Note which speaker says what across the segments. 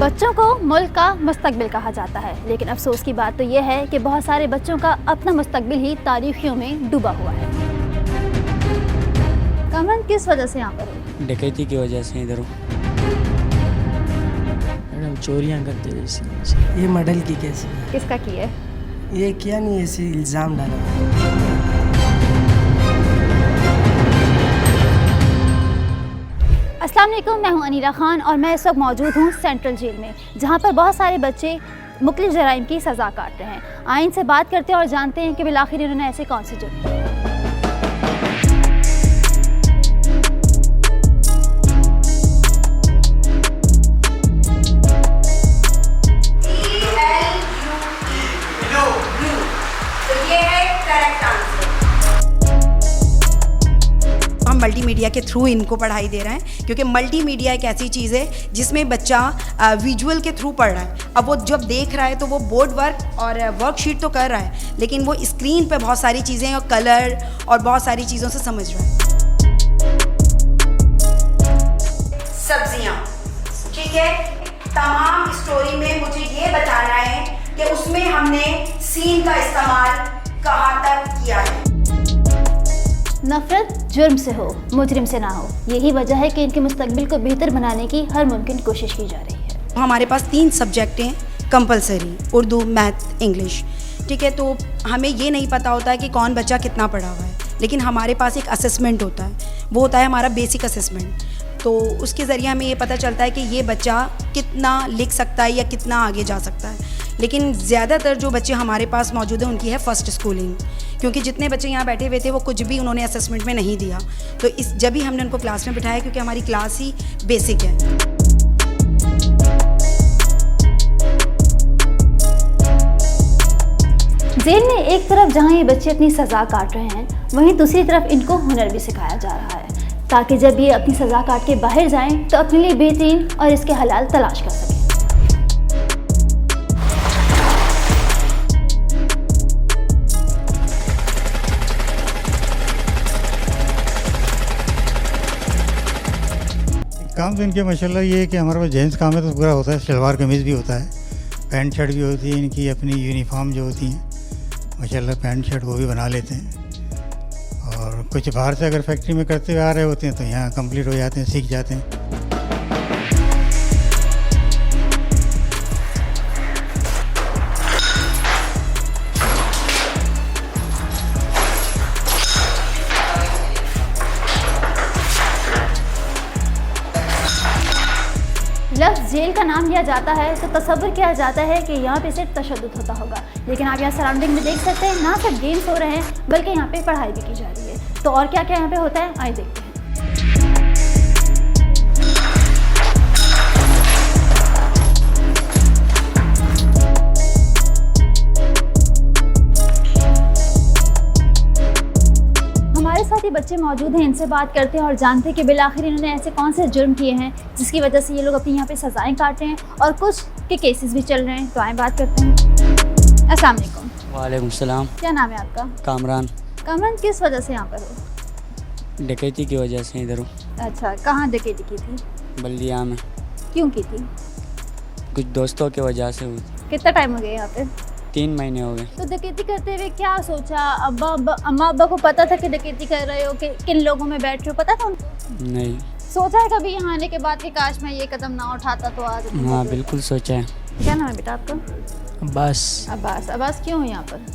Speaker 1: बच्चों को मुल्क का मुस्तकबिल कहा जाता है, लेकिन अफसोस की बात तो यह है कि बहुत सारे बच्चों का अपना मुस्तकबिल ही तारीखियों में डूबा हुआ है। कमन किस वजह से यहाँ पर हो?
Speaker 2: डकैती की वजह से इधर हूँ।
Speaker 3: मैडम चोरियाँ करते जैसे।
Speaker 4: ये मॉडल की कैसे
Speaker 1: किसका की है?
Speaker 4: ये किया नहीं, ऐसे इल्ज़ाम डाला।
Speaker 1: अस्सलाम वालेकुम, मैं हूँ अनीला खान और मैं इस वक्त मौजूद हूँ सेंट्रल जेल में, जहाँ पर बहुत सारे बच्चे मुख्तलिफ जराइम की सज़ा काट रहे हैं। आइए इनसे बात करते हैं और जानते हैं कि बिलाखिर इन्होंने ऐसे कौन से जुर्म किए।
Speaker 5: हम मल्टीमीडिया के थ्रू इनको पढ़ाई दे रहे हैं, क्योंकि मल्टीमीडिया एक ऐसी चीज़ है जिसमें बच्चा विजुअल के थ्रू पढ़ रहा है। अब वो जब देख रहा है तो वो बोर्ड वर्क और वर्कशीट तो कर रहा है, लेकिन वो स्क्रीन पे बहुत सारी चीज़ें और कलर और बहुत सारी चीज़ों से समझ रहा है। सब्जियाँ, ठीक है, तमाम स्टोरी में मुझे ये बताना है कि उसमें हमने सीन का इस्तेमाल कहाँ तक किया है।
Speaker 1: नफरत जुर्म से हो, मुजरिम से ना हो, यही वजह है कि इनके मुस्तकबिल को बेहतर बनाने की हर मुमकिन कोशिश की जा रही है।
Speaker 5: हमारे पास 3 सब्जेक्ट हैं कंपलसरी, उर्दू, मैथ, इंग्लिश, ठीक है। तो हमें ये नहीं पता होता है कि कौन बच्चा कितना पढ़ा हुआ है, लेकिन हमारे पास एक असेसमेंट होता है, वो होता है हमारा बेसिक असेसमेंट। तो उसके ज़रिए हमें ये पता चलता है कि ये बच्चा कितना लिख सकता है या कितना आगे जा सकता है। लेकिन ज़्यादातर जो बच्चे हमारे पास मौजूद हैं उनकी है फ़र्स्ट स्कूलिंग, क्योंकि जितने बच्चे यहाँ बैठे हुए थे वो कुछ भी उन्होंने असेसमेंट में नहीं दिया। तो इस जब भी हमने उनको क्लास में बिठाया, क्योंकि हमारी क्लास ही बेसिक है।
Speaker 1: जेल में एक तरफ जहां ये बच्चे अपनी सज़ा काट रहे हैं, वहीं दूसरी तरफ इनको हुनर भी सिखाया जा रहा है, ताकि जब ये अपनी सज़ा काट के बाहर जाएं तो अपने लिए बेहतरीन और इसके हलाल तलाश कर सकें।
Speaker 6: काम तो इनके माशाल्लाह ये है कि हमारे पास जेंट्स काम है तो पूरा होता है, शलवार कमीज़ भी होता है, पैंट शर्ट भी होती है, इनकी अपनी यूनिफॉर्म जो होती हैं माशाल्लाह पैंट शर्ट वो भी बना लेते हैं। और कुछ बाहर से अगर फैक्ट्री में करते हुए आ रहे होते हैं तो यहाँ कंप्लीट हो जाते हैं, सीख जाते हैं।
Speaker 1: लफ्ज़ जेल का नाम लिया जाता है तो तसव्वुर किया जाता है कि यहाँ पे सिर्फ तशद्दुद होता होगा, लेकिन आप यहाँ सराउंडिंग में देख सकते हैं ना सिर्फ गेम्स हो रहे हैं बल्कि यहाँ पे पढ़ाई भी की जा रही है। तो और क्या क्या यहाँ पे होता है, आइए देखते हैं। हमारे साथ ही बच्चे मौजूद हैं, इनसे बात करते हैं और जानते हैं कि बिलाखिर इन्होंने ऐसे कौन से जुर्म किए हैं जिसकी वजह से ये लोग अपनी यहाँ पे सज़ाएं काट रहे हैं और कुछ के केसेस भी चल रहे हैं। तो आए बात करते हैं। अस्सलाम वालेकुम।
Speaker 2: वालेकुम सलाम।
Speaker 1: क्या नाम है आपका?
Speaker 2: कामरान।
Speaker 1: कामरान, किस वजह से यहाँ पर हो?
Speaker 2: डकैती की वजह से इधर हूँ।
Speaker 1: अच्छा, कहाँ डकैती की थी?
Speaker 2: बल्दिया में।
Speaker 1: क्यों की थी?
Speaker 2: कुछ दोस्तों की वजह से हुई।
Speaker 1: कितना टाइम हो गया यहाँ पे?
Speaker 2: 3 महीने हो गए।
Speaker 1: तो डकैती करते हुए क्या सोचा? अम्मा अब्बा को पता था कि डकैती कर रहे हो, कि किन लोगों में बैठ रहे हो, पता था उनको?
Speaker 2: नहीं।
Speaker 1: सोचा है कभी यहाँ आने के बाद कि काश मैं ये कदम ना उठाता तो आज?
Speaker 2: हाँ बिल्कुल सोचा है।
Speaker 1: क्या नाम है बेटा आपका?
Speaker 3: अब्बास।
Speaker 1: अब्बास। अब्बास, क्यों हो यहाँ पर?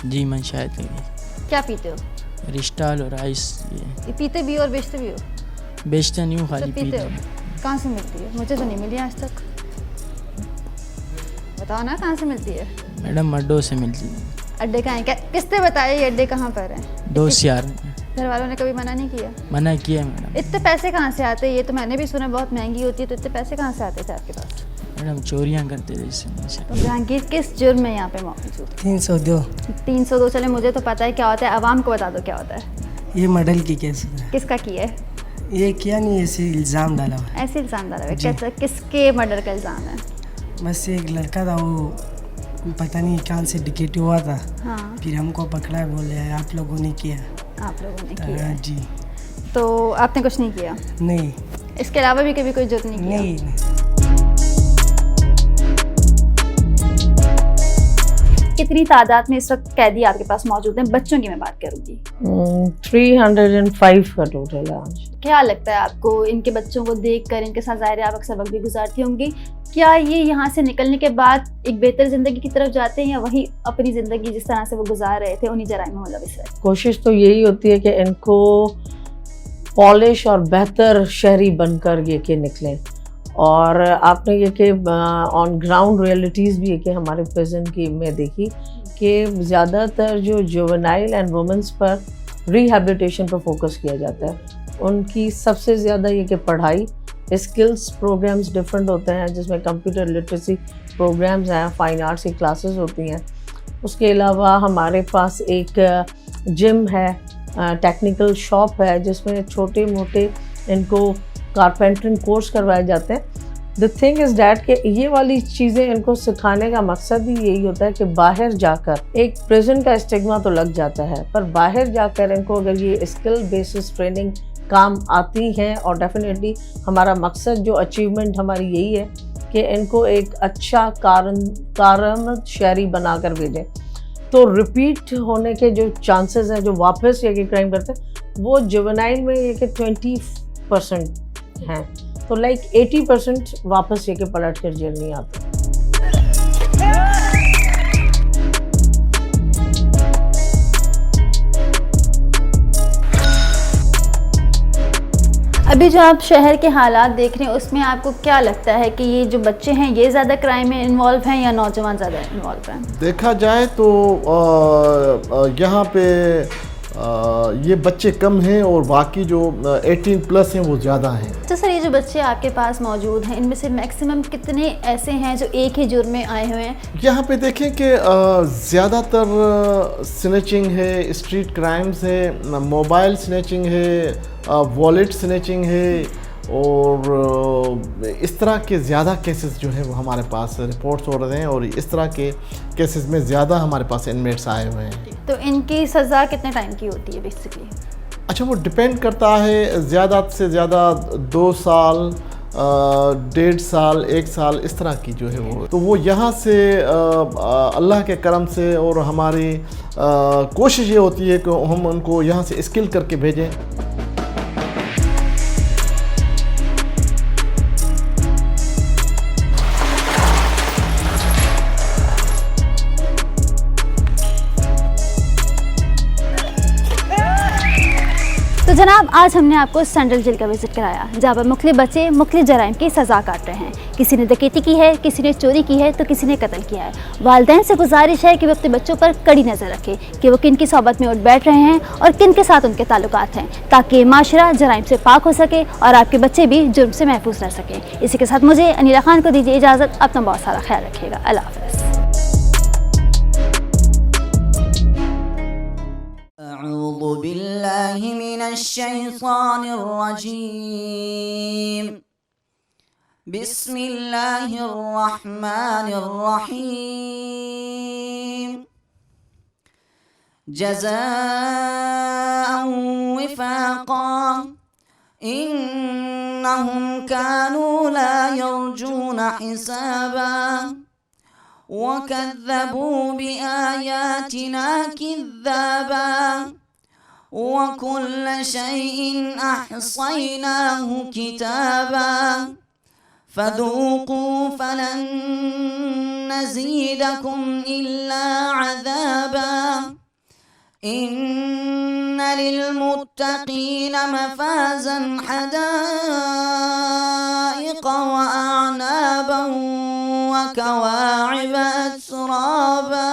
Speaker 3: जी मन शायद
Speaker 1: क्या पीते हो?
Speaker 3: रिश्ताल और आइस
Speaker 1: ये पीते भी हो और बेचते भी हो?
Speaker 3: बेचता नहीं हूँ,
Speaker 1: तो
Speaker 3: खाली
Speaker 1: पीते
Speaker 3: पीता
Speaker 1: हो?
Speaker 3: हूँ।
Speaker 1: कहाँ से मिलती है? मुझे तो नहीं मिली आज तक। बताओ ना कहाँ से मिलती है?
Speaker 3: मैडम अड्डों से मिलती है।
Speaker 1: अड्डे कहाँ हैं? किसने बताया ये अड्डे कहाँ पर हैं?
Speaker 3: दोस्त यार।
Speaker 1: घर वालों ने कभी मना नहीं किया?
Speaker 3: मना किया मैडम।
Speaker 1: इतने पैसे कहाँ से आते हैं? ये तो मैंने भी सुना बहुत महंगी होती है, तो इतने पैसे कहाँ से आते थे आपके पास?
Speaker 3: मैडम चोरियाँ करते जैसे।
Speaker 1: तो जहांगीर किस जुर्म में यहाँ पे मौजूद?
Speaker 4: 302।
Speaker 1: 302। चले मुझे तो पता है क्या होता है, आवाम को बता दो क्या होता है।
Speaker 4: ये मॉडल की कैसे
Speaker 1: किसका किया है?
Speaker 4: ये किया नहीं, ऐसे इल्ज़ाम डाला हुआ है।
Speaker 1: ऐसे इल्ज़ाम डाला है? कैसे, किसके मर्डर का इल्ज़ाम है?
Speaker 4: बस एक लड़का था, वो पता नहीं कहाँ से डकैती हुआ था।
Speaker 1: हाँ।
Speaker 4: फिर हमको पकड़ा, बोले आप लोगों ने किया।
Speaker 1: आप लोगों ने किया
Speaker 4: हाँ
Speaker 1: है।
Speaker 4: जी।
Speaker 1: तो आपने कुछ नहीं किया?
Speaker 4: नहीं
Speaker 1: इसके अलावा भी कभी कोई जुर्म नहीं किया?
Speaker 4: नहीं।
Speaker 1: कितनी तादाद में इस वक्त कैदी आपके पास मौजूद हैं? बच्चों की मैं बात करूंगी।
Speaker 7: 305 का टोटल है आज।
Speaker 1: क्या लगता है आपको इनके बच्चों को देखकर, इनके साथ ज़ाहिर है आप अक्सर वक्त भी गुजारती होंगी, क्या ये यहाँ से निकलने के बाद एक बेहतर ज़िंदगी की तरफ जाते हैं या वही अपनी ज़िंदगी जिस तरह से वो गुजार रहे थे उन्हीं जराइम में मुलविस रहे?
Speaker 7: कोशिश तो यही होती है कि इनको पॉलिश और बेहतर शहरी बनकर ये कि निकलें। और आपने ये कि ऑन ग्राउंड रियलिटीज़ भी है कि हमारे प्रेजेंट की में देखी कि ज़्यादातर जो जुवेनाइल एंड वुमेंस पर रिहैबिलिटेशन पर फोकस किया जाता है। उनकी सबसे ज़्यादा ये कि पढ़ाई, स्किल्स प्रोग्राम्स डिफरेंट होते हैं जिसमें कंप्यूटर लिटरेसी प्रोग्राम्स हैं, फाइन आर्ट्स की क्लासेस होती हैं। उसके अलावा हमारे पास एक जिम है, टेक्निकल शॉप है जिसमें छोटे मोटे इनको कारपेंटरिंग कोर्स करवाए जाते हैं। द थिंग इज़ डैट कि ये वाली चीज़ें इनको सिखाने का मकसद ही यही होता है कि बाहर जाकर, एक प्रिजन का स्टिग्मा तो लग जाता है, पर बाहर जाकर इनको अगर ये स्किल बेसिस ट्रेनिंग काम आती हैं, और डेफिनेटली हमारा मकसद जो अचीवमेंट हमारी यही है कि इनको एक अच्छा कारआमद शहरी बनाकर भेजें। तो रिपीट होने के जो चांसेस हैं, जो वापस ये कि क्राइम करते हैं, वो जुवेनाइल में ये कि 20% हैं। तो लाइक 80% वापस ये कि पलट कर जेल नहीं आते।
Speaker 1: अभी जो आप शहर के हालात देख रहे हैं उसमें आपको क्या लगता है कि ये जो बच्चे हैं ये ज़्यादा क्राइम में इन्वॉल्व हैं या नौजवान ज़्यादा इन्वॉल्व हैं?
Speaker 8: देखा जाए तो यहाँ पे ये बच्चे कम हैं और बाकी जो 18+ हैं वो ज़्यादा हैं।
Speaker 1: तो सर, ये जो बच्चे आपके पास मौजूद हैं इनमें से मैक्सिमम कितने ऐसे हैं जो एक ही जुर्म में आए हुए हैं? यहाँ
Speaker 8: पे देखें कि ज़्यादातर स्नैचिंग है, स्ट्रीट क्राइम्स है, मोबाइल स्नैचिंग है, वॉलेट स्नैचिंग है, और इस तरह के ज़्यादा केसेस जो है वो हमारे पास रिपोर्ट्स हो रहे हैं, और इस तरह के केसेस में ज़्यादा हमारे पास इनमेट्स आए हुए हैं।
Speaker 1: तो इनकी सज़ा कितने टाइम की होती है बेसिकली?
Speaker 8: अच्छा, वो डिपेंड करता है, ज़्यादा से ज़्यादा 2 साल, 1.5 साल, 1 साल, इस तरह की जो है वो। तो वो यहाँ से अल्लाह के करम से और हमारी कोशिश ये होती है कि हम उनको यहाँ से स्किल करके भेजें।
Speaker 1: तो जनाब, आज हमने आपको सेंट्रल जेल का विजिट कराया जहाँ पर मुख्तलिफ बच्चे मुख्तलिफ जराइम की सज़ा काट रहे हैं। किसी ने डकैती की है, किसी ने चोरी की है, तो किसी ने कत्ल किया है। वालिदैन से गुजारिश है कि वो अपने बच्चों पर कड़ी नज़र रखें कि वो किन की सोबत में उठ बैठ रहे हैं और किन के साथ उनके ताल्लुकात हैं, ताकि माशरा जराइम से पाक हो सके और आपके बच्चे भी जुर्म से महफूज रह सकें। इसी के साथ मुझे अनीला खान को दीजिए इजाज़त। अपना बहुत सारा ख्याल रखिएगा। अल्लाह हाफ़िज़।
Speaker 9: अऊज़ु बिल्लाहि मिनश शैतानिर रजीम। बिस्मिल्लाहिर रहमानिर रहीम। जज़ाअन विफ़ाक़ा इन्नहुम कानू ला यरजूना हिसाबा वकज़्ज़बू बिआयातिना किज़्ज़ाबा वकुल्ल शैइन अहसैनाहु किताबा फ़ज़ूक़ू फ़लन नज़ीदकुम इल्ला अज़ाबा इन्न लिलमुत्तक़ीन मफ़ाज़न हदाइक़ व अअनाबन व कवाइब अत्राबा।